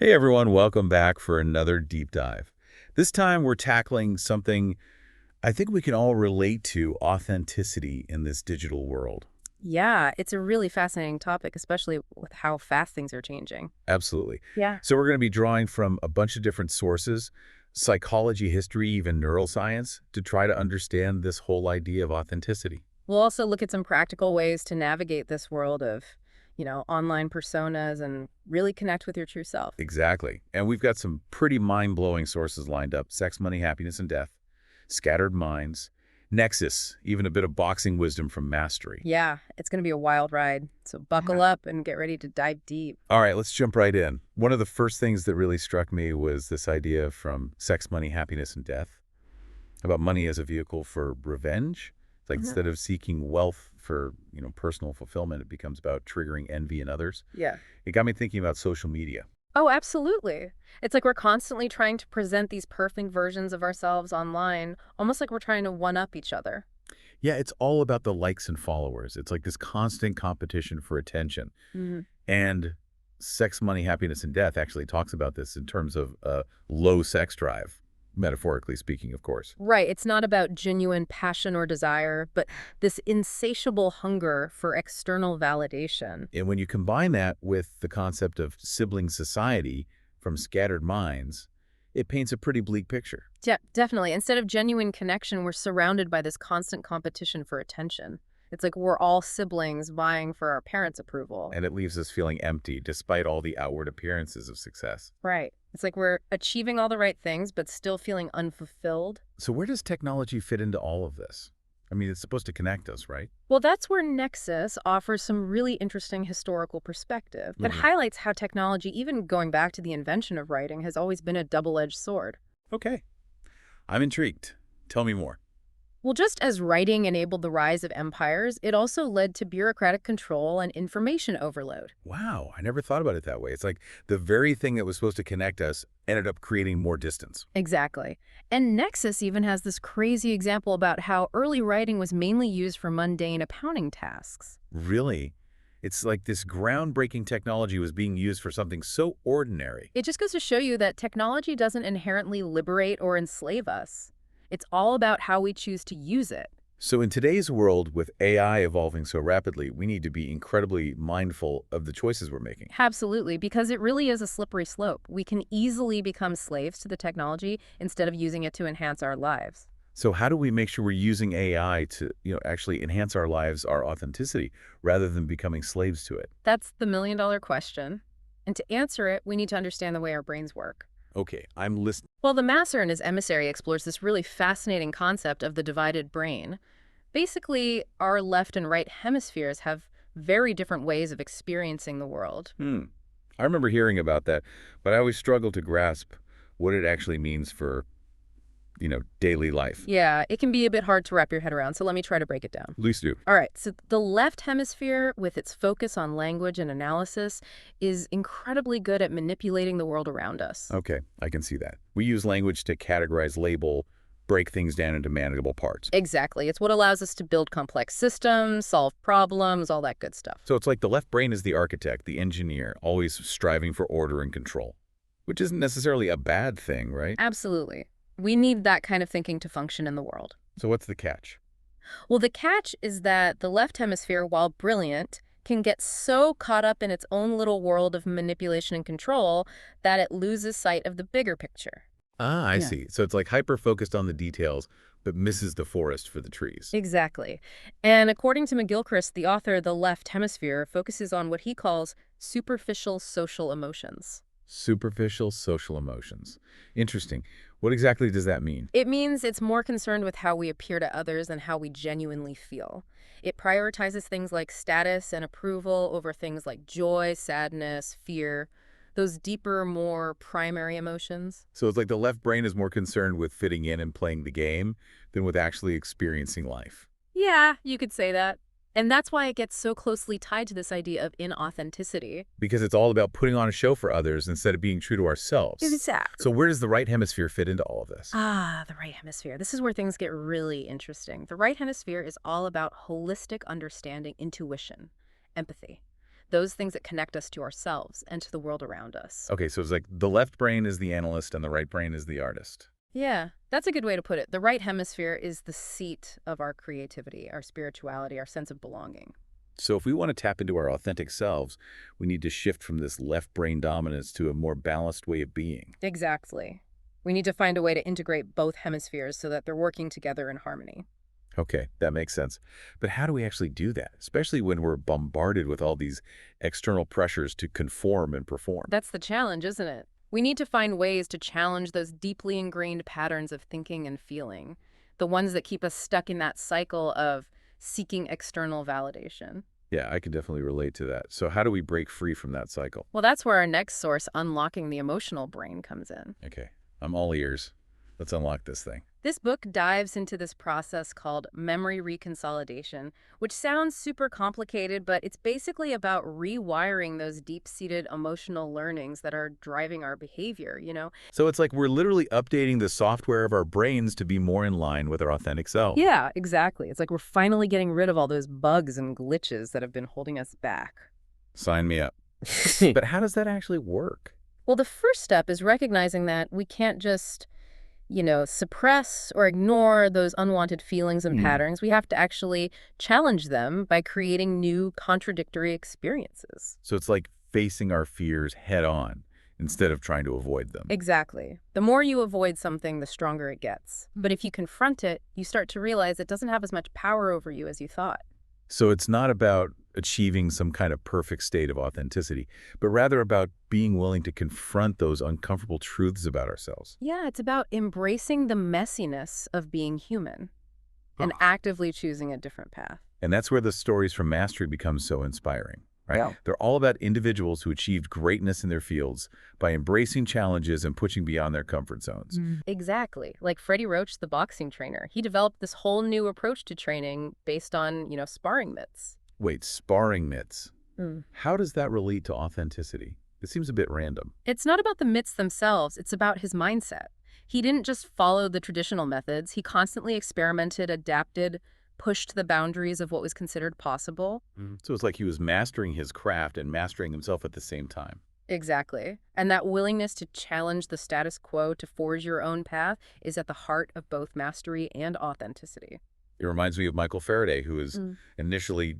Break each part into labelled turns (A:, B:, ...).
A: Hey everyone, welcome back for another deep dive. This time we're tackling something I think we can all relate to: authenticity in this digital world.
B: Yeah, it's a really fascinating topic, especially with how fast things are changing.
A: Absolutely.
B: Yeah.
A: So we're going to be drawing from a bunch of different sources, psychology, history, even neuroscience, to try to understand this whole idea of authenticity.
B: We'll also look at some practical ways to navigate this world of, online personas and really connect with your true self.
A: Exactly. And we've got some pretty mind-blowing sources lined up: sex, money, happiness, and death, scattered minds, nexus, even a bit of boxing wisdom from mastery.
B: Yeah, it's going to be a wild ride. So buckle up and get ready to dive deep.
A: All right, let's jump right in. One of the first things that really struck me was this idea from Sex, Money, Happiness, and Death about money as a vehicle for revenge. It's like
B: Mhm.
A: instead of seeking wealth for, personal fulfillment, it becomes about triggering envy in others.
B: Yeah.
A: It got me thinking about social media.
B: Oh, absolutely. It's like we're constantly trying to present these perfect versions of ourselves online, almost like we're trying to one up each other.
A: Yeah, it's all about the likes and followers. It's like this constant competition for attention.
B: Mhm.
A: And Sex, Money, Happiness, and Death actually talks about this in terms of low sex drive, metaphorically speaking, of course.
B: Right. It's not about genuine passion or desire, but this insatiable hunger for external validation.
A: And when you combine that with the concept of sibling society from Scattered Minds, it paints a pretty bleak picture.
B: Definitely. Instead of genuine connection, we're surrounded by this constant competition for attention. It's like we're all siblings vying for our parents' approval.
A: And it leaves us feeling empty despite all the outward appearances of success.
B: Right. It's like we're achieving all the right things, but still feeling unfulfilled.
A: So where does technology fit into all of this? I mean, it's supposed to connect us, right?
B: Well, that's where Nexus offers some really interesting historical perspective. It
A: Hmm.
B: highlights how technology, even going back to the invention of writing, has always been a double-edged sword.
A: Okay, I'm intrigued. Tell me more.
B: Well, just as writing enabled the rise of empires, it also led to bureaucratic control and information overload.
A: Wow, I never thought about it that way. It's like the very thing that was supposed to connect us ended up creating more distance.
B: Exactly. And Nexus even has this crazy example about how early writing was mainly used for mundane accounting tasks.
A: Really? It's like this groundbreaking technology was being used for something so ordinary.
B: It just goes to show you that technology doesn't inherently liberate or enslave us. It's all about how we choose to use it.
A: So in today's world, with AI evolving so rapidly, we need to be incredibly mindful of the choices we're making.
B: Absolutely, because it really is a slippery slope. We can easily become slaves to the technology instead of using it to enhance our lives.
A: So how do we make sure we're using AI to, actually enhance our lives, our authenticity, rather than becoming slaves to it?
B: That's the million-dollar question. And to answer it, we need to understand the way our brains work.
A: Okay, I'm listening.
B: Well, the Masser and his emissary explores this really fascinating concept of the divided brain. Basically, our left and right hemispheres have very different ways of experiencing the world.
A: I remember hearing about that, but I always struggle to grasp what it actually means for, daily life.
B: Yeah, it can be a bit hard to wrap your head around, so let me try to break it down.
A: Please do.
B: All right, so the left hemisphere, with its focus on language and analysis, is incredibly good at manipulating the world around us.
A: Okay, I can see that. We use language to categorize, label, break things down into manageable parts.
B: Exactly. It's what allows us to build complex systems, solve problems, all that good stuff.
A: So it's like the left brain is the architect, the engineer, always striving for order and control, which isn't necessarily a bad thing, right?
B: Absolutely. We need that kind of thinking to function in the world.
A: So what's the catch?
B: Well, the catch is that the left hemisphere, while brilliant, can get so caught up in its own little world of manipulation and control that it loses sight of the bigger picture.
A: Ah, I
B: Yeah.
A: see. So it's like hyper-focused on the details, but misses the forest for the trees.
B: Exactly. And according to McGilchrist, the author, the left hemisphere focuses on what he calls superficial social emotions.
A: Superficial social emotions. Interesting. What exactly does that mean?
B: It means it's more concerned with how we appear to others and how we genuinely feel. It prioritizes things like status and approval over things like joy, sadness, fear, those deeper, more primary emotions.
A: So it's like the left brain is more concerned with fitting in and playing the game than with actually experiencing life.
B: Yeah, you could say that. And that's why it gets so closely tied to this idea of inauthenticity.
A: Because it's all about putting on a show for others instead of being true to ourselves.
B: Exactly.
A: So where does the right hemisphere fit into all of this?
B: Ah, the right hemisphere. This is where things get really interesting. The right hemisphere is all about holistic understanding, intuition, empathy. those things that connect us to ourselves and to the world around us.
A: Okay, so it's like the left brain is the analyst and the right brain is the artist.
B: Yeah, that's a good way to put it. The right hemisphere is the seat of our creativity, our spirituality, our sense of belonging.
A: So if we want to tap into our authentic selves, we need to shift from this left brain dominance to a more balanced way of being.
B: Exactly. We need to find a way to integrate both hemispheres so that they're working together in harmony.
A: Okay, that makes sense. But how do we actually do that, especially when we're bombarded with all these external pressures to conform and perform?
B: That's the challenge, isn't it? We need to find ways to challenge those deeply ingrained patterns of thinking and feeling, the ones that keep us stuck in that cycle of seeking external validation.
A: Yeah, I can definitely relate to that. So how do we break free from that cycle?
B: Well, that's where our next source, Unlocking the Emotional Brain, comes in.
A: Okay, I'm all ears. Let's unlock this thing.
B: This book dives into this process called memory reconsolidation, which sounds super complicated, but it's basically about rewiring those deep-seated emotional learnings that are driving our behavior.
A: So it's like we're literally updating the software of our brains to be more in line with our authentic self.
B: Yeah, exactly. It's like we're finally getting rid of all those bugs and glitches that have been holding us back.
A: Sign me up. But how does that actually work?
B: Well, the first step is recognizing that we can't just suppress or ignore those unwanted feelings and patterns. We have to actually challenge them by creating new contradictory experiences.
A: So it's like facing our fears head on instead of trying to avoid them.
B: Exactly. The more you avoid something, the stronger it gets. But if you confront it, you start to realize it doesn't have as much power over you as you thought.
A: So it's not about achieving some kind of perfect state of authenticity, but rather about being willing to confront those uncomfortable truths about ourselves.
B: Yeah, it's about embracing the messiness of being human and actively choosing a different path.
A: And that's where the stories from mastery become so inspiring, right?
B: Yeah.
A: They're all about individuals who achieved greatness in their fields by embracing challenges and pushing beyond their comfort zones.
B: Exactly. Like Freddie Roach, the boxing trainer. He developed this whole new approach to training based on, sparring mitts.
A: Wait, sparring mitts. How does that relate to authenticity? It seems a bit random.
B: It's not about the mitts themselves, it's about his mindset. He didn't just follow the traditional methods, he constantly experimented, adapted, pushed the boundaries of what was considered possible.
A: So it's like he was mastering his craft and mastering himself at the same time.
B: Exactly. And that willingness to challenge the status quo to forge your own path is at the heart of both mastery and authenticity.
A: It reminds me of Michael Faraday, who was initially,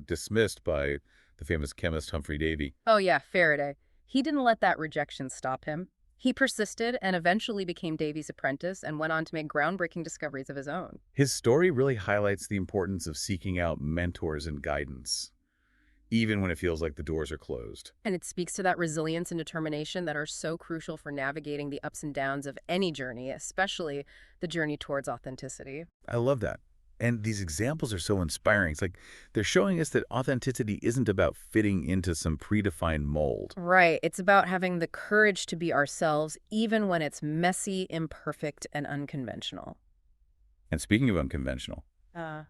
A: dismissed by the famous chemist Humphrey Davy.
B: Oh yeah, Faraday. He didn't let that rejection stop him. He persisted and eventually became Davy's apprentice and went on to make groundbreaking discoveries of his own.
A: His story really highlights the importance of seeking out mentors and guidance, even when it feels like the doors are closed.
B: And it speaks to that resilience and determination that are so crucial for navigating the ups and downs of any journey, especially the journey towards authenticity.
A: I love that. And these examples are so inspiring. It's like they're showing us that authenticity isn't about fitting into some predefined mold.
B: Right. It's about having the courage to be ourselves, even when it's messy, imperfect, and unconventional.
A: And speaking of unconventional,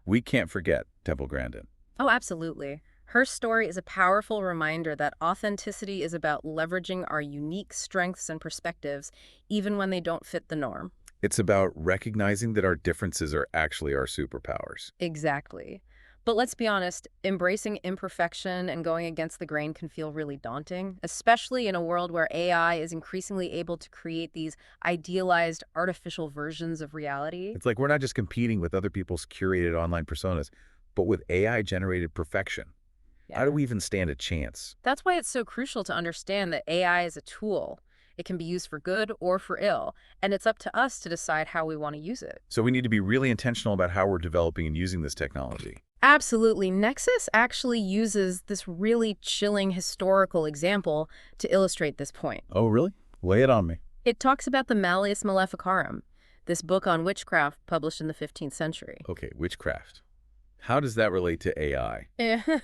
A: we can't forget Temple Grandin.
B: Oh, absolutely. Her story is a powerful reminder that authenticity is about leveraging our unique strengths and perspectives, even when they don't fit the norm.
A: It's about recognizing that our differences are actually our superpowers.
B: Exactly. But let's be honest, embracing imperfection and going against the grain can feel really daunting, especially in a world where AI is increasingly able to create these idealized artificial versions of reality.
A: It's like we're not just competing with other people's curated online personas, but with AI-generated perfection.
B: Yeah.
A: How do we even stand a chance?
B: That's why it's so crucial to understand that AI is a tool. It can be used for good or for ill, and it's up to us to decide how we want to use it.
A: So we need to be really intentional about how we're developing and using this technology.
B: Absolutely. Nexus actually uses this really chilling historical example to illustrate this point.
A: Oh, really? Lay it on me.
B: It talks about the Malleus Maleficarum, this book on witchcraft published in the 15th century.
A: Okay, witchcraft. How does that relate to AI?
B: It's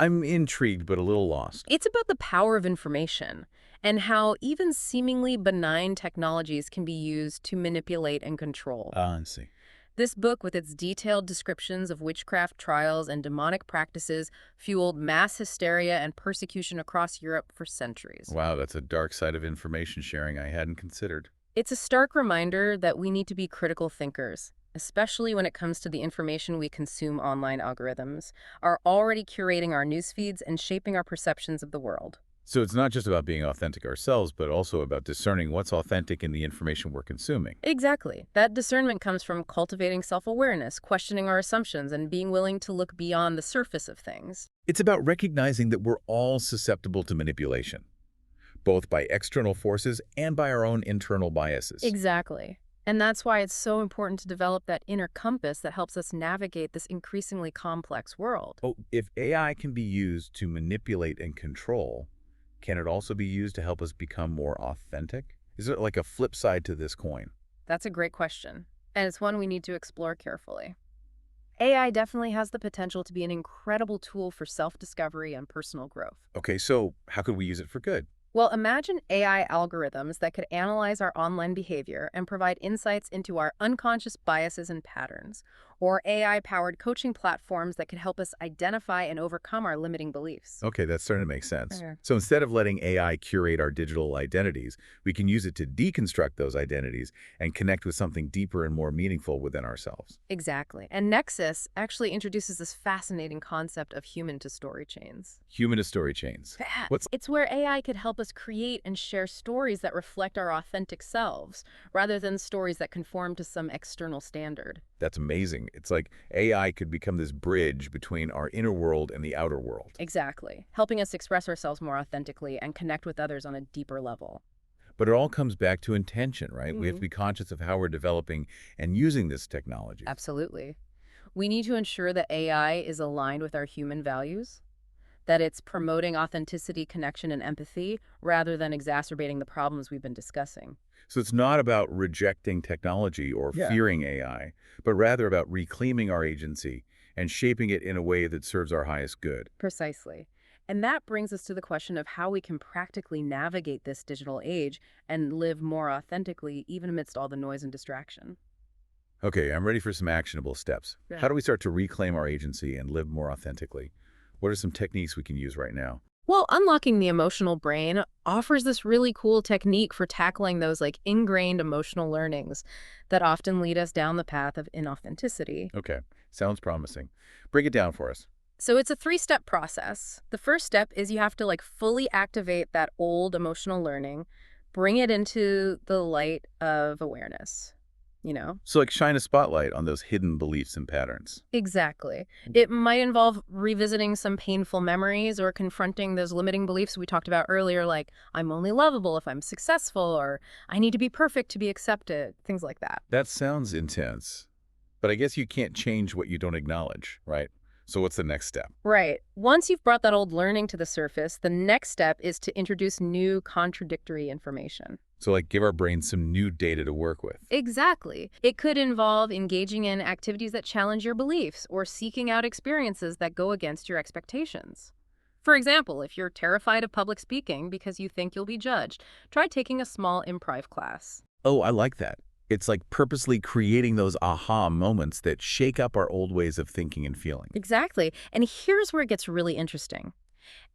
A: I'm intrigued, but a little lost.
B: about the power of information and how even seemingly benign technologies can be used to manipulate and control.
A: I see.
B: This book, with its detailed descriptions of witchcraft trials and demonic practices, fueled mass hysteria and persecution across Europe for centuries.
A: Wow, that's a dark side of information sharing I hadn't considered.
B: It's a stark reminder that we need to be critical thinkers, especially when it comes to the information we consume. Online algorithms are already curating our news feeds and shaping our perceptions of the world.
A: So it's not just about being authentic ourselves, but also about discerning what's authentic in the information we're consuming.
B: Exactly. That discernment comes from cultivating self-awareness, questioning our assumptions, and being willing to look beyond the surface of things.
A: It's about recognizing that we're all susceptible to manipulation, both by external forces and by our own internal biases.
B: Exactly. And that's why it's so important to develop that inner compass that helps us navigate this increasingly complex world.
A: Oh, if AI can be used to manipulate and control, can it also be used to help us become more authentic? Is it like a flip side to this coin?
B: That's a great question, and it's one we need to explore carefully. AI definitely has the potential to be an incredible tool for self-discovery and personal growth.
A: Okay, so how could we use it for good?
B: Well, imagine AI algorithms that could analyze our online behavior and provide insights into our unconscious biases and patterns, or AI-powered coaching platforms that could help us identify and overcome our limiting beliefs.
A: Okay, that's starting to make sense.
B: Sure.
A: So instead of letting AI curate our digital identities, we can use it to deconstruct those identities and connect with something deeper and more meaningful within ourselves.
B: Exactly. And Nexus actually introduces this fascinating concept of human-to-story chains.
A: Humanist story chains. What's
B: It's where AI could help us create and share stories that reflect our authentic selves, rather than stories that conform to some external standard.
A: That's amazing. It's like AI could become this bridge between our inner world and the outer world.
B: Exactly, helping us express ourselves more authentically and connect with others on a deeper level.
A: But it all comes back to intention, right? We have to
B: Mhm.
A: be conscious of how we're developing and using this technology.
B: Absolutely. We need to ensure that AI is aligned with our human values, that it's promoting authenticity, connection, and empathy, rather than exacerbating the problems we've been discussing.
A: So it's not about rejecting technology or
B: Yeah.
A: fearing AI, but rather about reclaiming our agency and shaping it in a way that serves our highest good.
B: Precisely. And that brings us to the question of how we can practically navigate this digital age and live more authentically, even amidst all the noise and distraction.
A: Okay, I'm ready for some actionable steps.
B: Yeah.
A: How do we start to reclaim our agency and live more authentically? What are some techniques we can use right now?
B: Well, unlocking the emotional brain offers this really cool technique for tackling those ingrained emotional learnings that often lead us down the path of inauthenticity.
A: Okay, sounds promising. Break it down for us.
B: So it's a three-step process. The first step is you have to fully activate that old emotional learning, bring it into the light of awareness, you know?
A: So like shine a spotlight on those hidden beliefs and patterns.
B: Exactly. It might involve revisiting some painful memories or confronting those limiting beliefs we talked about earlier, like I'm only lovable if I'm successful, or I need to be perfect to be accepted, things like that.
A: That sounds intense, but I guess you can't change what you don't acknowledge, right? So what's the next step?
B: Right. Once you've brought that old learning to the surface, the next step is to introduce new contradictory information.
A: So like give our brains some new data to work with.
B: Exactly. It could involve engaging in activities that challenge your beliefs or seeking out experiences that go against your expectations. For example, if you're terrified of public speaking because you think you'll be judged, try taking a small improv class.
A: Oh, I like that. It's like purposely creating those aha moments that shake up our old ways of thinking and feeling.
B: Exactly. And here's where it gets really interesting.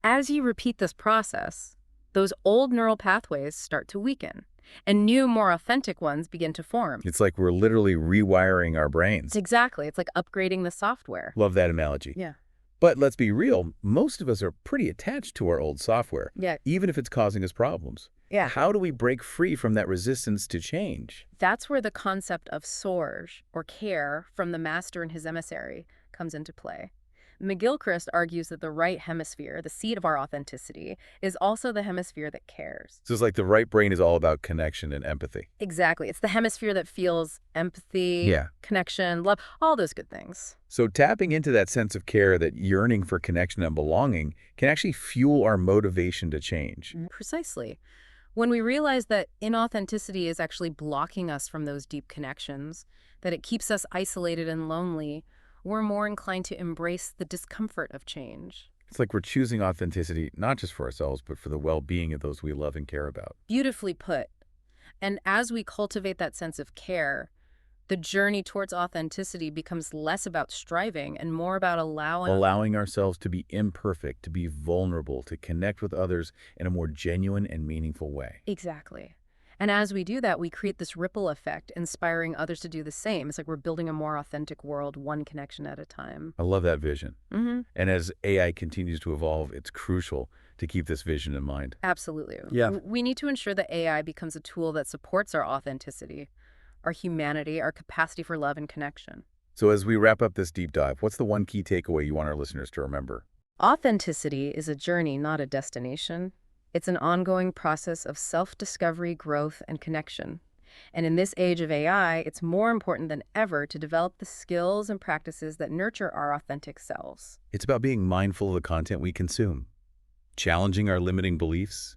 B: As you repeat this process, those old neural pathways start to weaken, and new, more authentic ones begin to form.
A: It's like we're literally rewiring our brains.
B: Exactly. It's like upgrading the software.
A: Love that analogy.
B: Yeah.
A: But let's be real, most of us are pretty attached to our old software,
B: Yeah.
A: even if it's causing us problems.
B: Yeah.
A: How do we break free from that resistance to change?
B: That's where the concept of sorge, or care, from the master and his emissary comes into play. McGilchrist argues that the right hemisphere, the seat of our authenticity, is also the hemisphere that cares.
A: So it's like the right brain is all about connection and empathy.
B: Exactly. It's the hemisphere that feels empathy,
A: Yeah.
B: connection, love, all those good things.
A: So tapping into that sense of care, that yearning for connection and belonging, can actually fuel our motivation to change.
B: Precisely. When we realize that inauthenticity is actually blocking us from those deep connections, that it keeps us isolated and lonely, we're more inclined to embrace the discomfort of change.
A: It's like we're choosing authenticity, not just for ourselves, but for the well-being of those we love and care about.
B: Beautifully put. And as we cultivate that sense of care, the journey towards authenticity becomes less about striving and more about
A: Allowing ourselves to be imperfect, to be vulnerable, to connect with others in a more genuine and meaningful way.
B: Exactly. And as we do that, we create this ripple effect, inspiring others to do the same. It's like we're building a more authentic world, one connection at a time.
A: I love that vision.
B: Hmm.
A: And as AI continues to evolve, it's crucial to keep this vision in mind.
B: Absolutely.
C: Yeah.
B: We need to ensure that AI becomes a tool that supports our authenticity, our humanity, our capacity for love and connection.
A: So as we wrap up this deep dive, what's the one key takeaway you want our listeners to remember?
B: Authenticity is a journey, not a destination. It's an ongoing process of self-discovery, growth, and connection. And in this age of AI, it's more important than ever to develop the skills and practices that nurture our authentic selves.
A: It's about being mindful of the content we consume, challenging our limiting beliefs,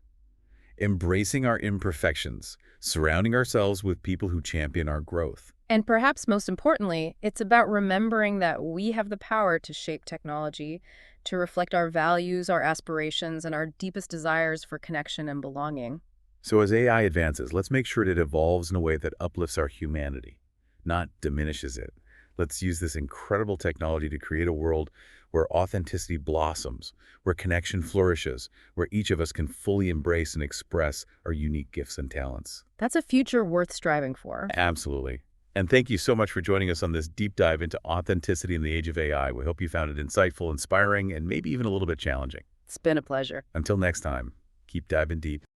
A: embracing our imperfections, surrounding ourselves with people who champion our growth.
B: And perhaps most importantly, it's about remembering that we have the power to shape technology, to reflect our values, our aspirations, and our deepest desires for connection and belonging.
A: So as AI advances, let's make sure it evolves in a way that uplifts our humanity, not diminishes it. Let's use this incredible technology to create a world where authenticity blossoms, where connection flourishes, where each of us can fully embrace and express our unique gifts and talents.
B: That's a future worth striving for.
A: Absolutely. And thank you so much for joining us on this deep dive into authenticity in the age of AI. We hope you found it insightful, inspiring, and maybe even a little bit challenging.
B: It's been a pleasure.
A: Until next time, keep diving deep.